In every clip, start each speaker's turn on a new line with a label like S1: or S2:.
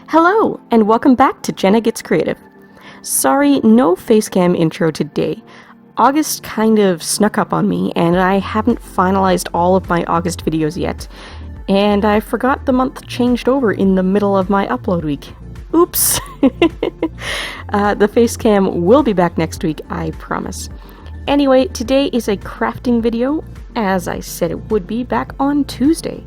S1: Hello, and welcome back to Jenna Gets Creative. Sorry, no facecam intro today. August kind of snuck up on me, and I haven't finalized all of my August videos yet. And I forgot the month changed over in the middle of my upload week. Oops! The facecam will be back next week, I promise. Anyway, today is a crafting video, as I said it would be back on Tuesday.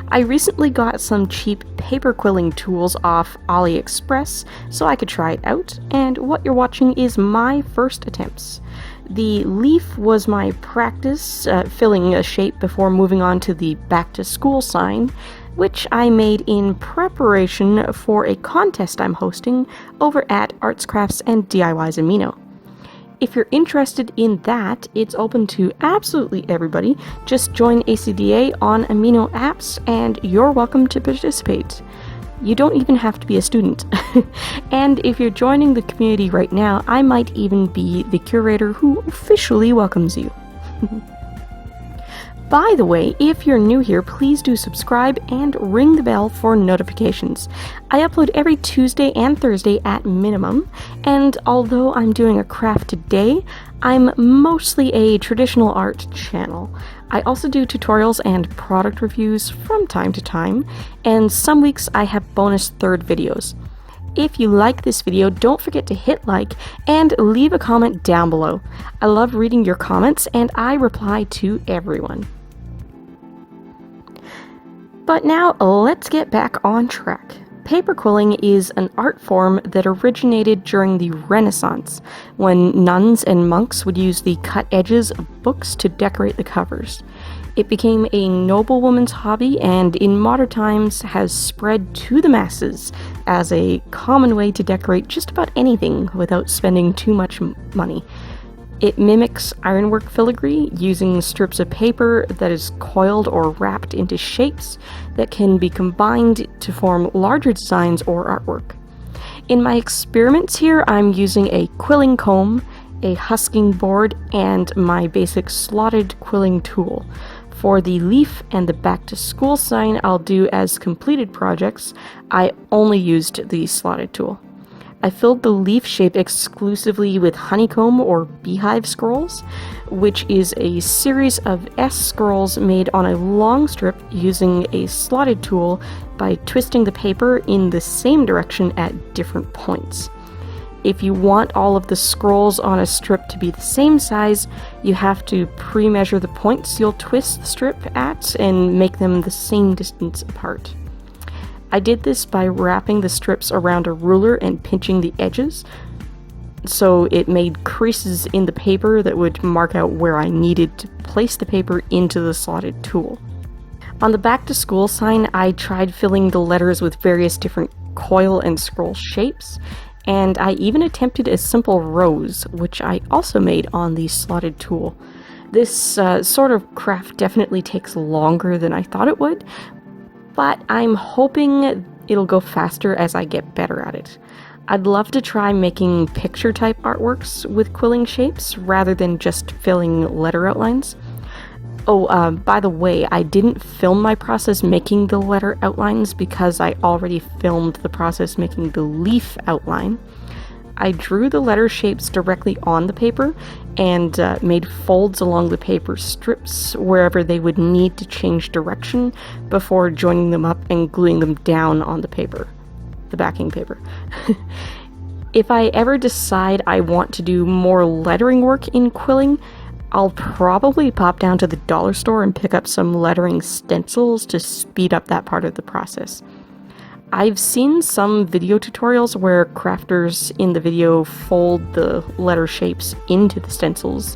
S1: I recently got some cheap paper quilling tools off AliExpress so I could try it out, and what you're watching is my first attempts. The leaf was my practice, filling a shape before moving on to the back to school sign, which I made in preparation for a contest I'm hosting over at Arts, Crafts, and DIY's Amino. If you're interested in that, it's open to absolutely everybody. Just join ACDA on Amino apps and you're welcome to participate. You don't even have to be a student. And if you're joining the community right now, I might even be the curator who officially welcomes you. By the way, if you're new here, please do subscribe and ring the bell for notifications. I upload every Tuesday and Thursday at minimum, and although I'm doing a craft today, I'm mostly a traditional art channel. I also do tutorials and product reviews from time to time, and some weeks I have bonus third videos. If you like this video, don't forget to hit like and leave a comment down below. I love reading your comments and I reply to everyone. But now, let's get back on track. Paper quilling is an art form that originated during the Renaissance, when nuns and monks would use the cut edges of books to decorate the covers. It became a noblewoman's hobby and in modern times has spread to the masses as a common way to decorate just about anything without spending too much money. It mimics ironwork filigree using strips of paper that is coiled or wrapped into shapes that can be combined to form larger designs or artwork. In my experiments here, I'm using a quilling comb, a husking board, and my basic slotted quilling tool. For the leaf and the back to school sign I'll do as completed projects, I only used the slotted tool. I filled the leaf shape exclusively with honeycomb or beehive scrolls, which is a series of S scrolls made on a long strip using a slotted tool by twisting the paper in the same direction at different points. If you want all of the scrolls on a strip to be the same size, you have to pre-measure the points you'll twist the strip at and make them the same distance apart. I did this by wrapping the strips around a ruler and pinching the edges, so it made creases in the paper that would mark out where I needed to place the paper into the slotted tool. On the back to school sign, I tried filling the letters with various different coil and scroll shapes, and I even attempted a simple rose, which I also made on the slotted tool. This sort of craft definitely takes longer than I thought it would, but I'm hoping it'll go faster as I get better at it. I'd love to try making picture-type artworks with quilling shapes rather than just filling letter outlines. Oh, by the way, I didn't film my process making the letter outlines because I already filmed the process making the leaf outline. I drew the letter shapes directly on the paper and made folds along the paper strips wherever they would need to change direction before joining them up and gluing them down on the paper, the backing paper. If I ever decide I want to do more lettering work in quilling, I'll probably pop down to the dollar store and pick up some lettering stencils to speed up that part of the process. I've seen some video tutorials where crafters in the video fold the letter shapes into the stencils,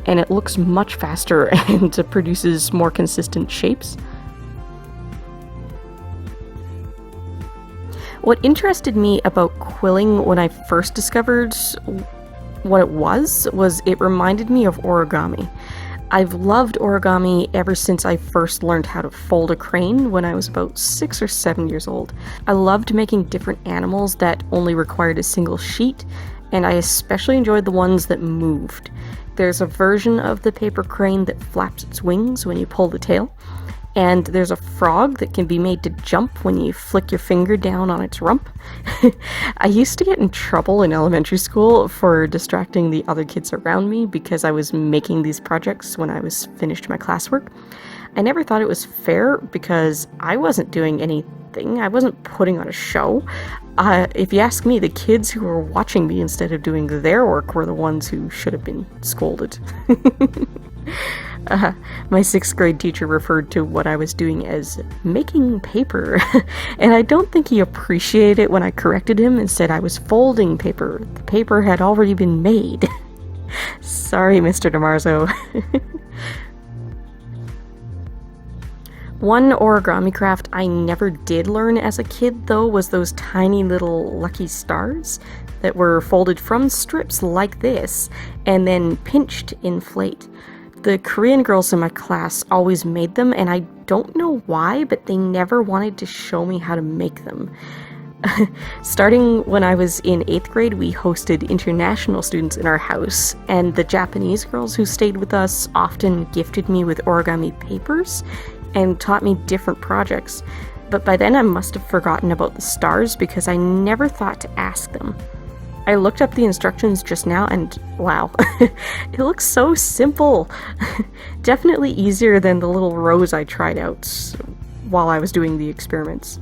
S1: and it looks much faster and produces more consistent shapes. What interested me about quilling when I first discovered what it was it reminded me of origami. I've loved origami ever since I first learned how to fold a crane when I was about 6 or 7 years old. I loved making different animals that only required a single sheet, and I especially enjoyed the ones that moved. There's a version of the paper crane that flaps its wings when you pull the tail, And there's a frog that can be made to jump when you flick your finger down on its rump. I used to get in trouble in elementary school for distracting the other kids around me because I was making these projects when I was finished my classwork. I never thought it was fair because I wasn't doing anything. I wasn't putting on a show. If you ask me, the kids who were watching me instead of doing their work were the ones who should have been scolded. My 6th grade teacher referred to what I was doing as making paper, and I don't think he appreciated it when I corrected him and said I was folding paper. The paper had already been made. Sorry, Mr. DeMarzo. One origami craft I never did learn as a kid, though, was those tiny little lucky stars that were folded from strips like this and then pinched to inflate. The Korean girls in my class always made them, and I don't know why, but they never wanted to show me how to make them. Starting when I was in 8th grade, we hosted international students in our house, and the Japanese girls who stayed with us often gifted me with origami papers and taught me different projects. But by then I must have forgotten about the stars because I never thought to ask them. I looked up the instructions just now and wow, it looks so simple. Definitely easier than the little rows I tried out while I was doing the experiments.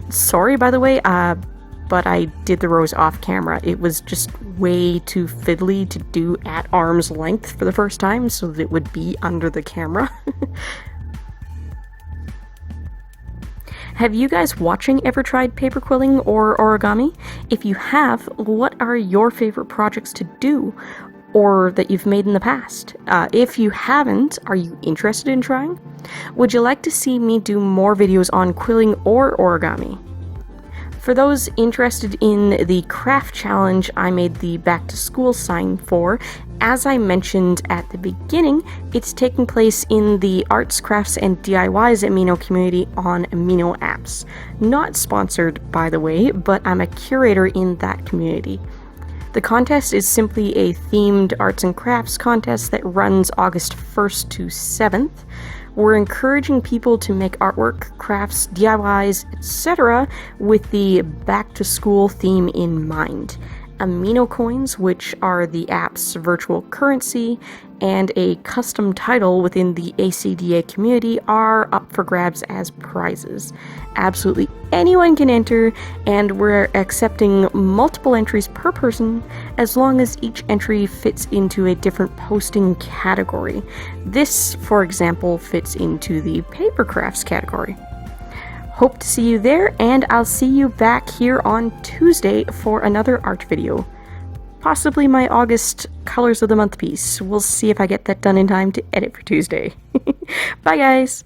S1: Sorry, by the way, but I did the rows off camera. It was just way too fiddly to do at arm's length for the first time so that it would be under the camera. Have you guys watching ever tried paper quilling or origami? If you have, what are your favorite projects to do or that you've made in the past? If you haven't, are you interested in trying? Would you like to see me do more videos on quilling or origami? For those interested in the craft challenge I made the back to school sign for, as I mentioned at the beginning, it's taking place in the Arts, Crafts, and DIYs Amino community on Amino apps. Not sponsored, by the way, but I'm a curator in that community. The contest is simply a themed arts and crafts contest that runs August 1st to 7th. We're encouraging people to make artwork, crafts, DIYs, etc. with the back-to-school theme in mind. Amino coins, which are the app's virtual currency, and a custom title within the ACDA community are up for grabs as prizes. Absolutely anyone can enter, and we're accepting multiple entries per person as long as each entry fits into a different posting category. This, for example, fits into the paper crafts category. Hope to see you there, and I'll see you back here on Tuesday for another art video. Possibly my August Colors of the Month piece. We'll see if I get that done in time to edit for Tuesday. Bye guys!